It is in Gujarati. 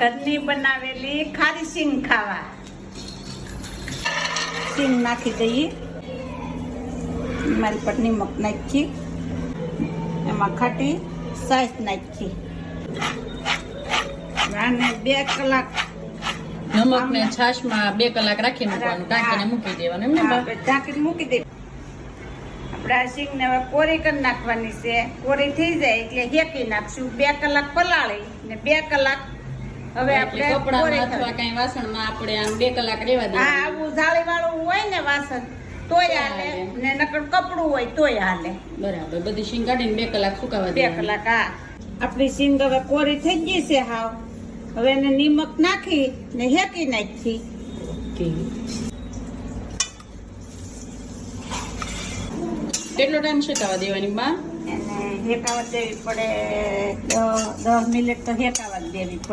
ઘરની બનાવેલી ખારી સિંગ ખાવા. સિંગ નાખી દઈએ. મારી પર નિમક નાખી, એમાં ખાટી સાસ નાખી. આને 2 કલાક નમક ને છાશ માં 2 કલાક રાખી મૂકવાનું, ઢાંકીને મૂકી દેવાનું એમ ને બા? ઢાંકીને મૂકી દે. આપણે આ સિંગ ને હવે કોરી કરી નાખવાની છે. કોરી થઈ જાય એટલે હેકી નાખશું. 2 કલાક પલાળી ને 2 કલાક હવે આપણે કપડામાં અથવા કઈ વાસણમાં આપણે આમ 2 કલાક રહેવા દઈએ. હા, આવું જાળી વાળું હોય ને વાસણ તોય હાલે, ને નકર કપડું હોય તોય હાલે. બરાબર. બધી સિંગ કાઢીને 2 કલાક સુકાવા દે. 2 કલાક. હા, આપણી સિંગ હવે કોરી થઈ ગઈ છે હાવ. હવે એને નિમક નાખી ને હેકી નાખી. કેટલો ટાઈમ શેકાવા દેવાની બા? એને હેકાવા દેવી પડે 10 મિનિટ તો હેકાવા દેવી પડે.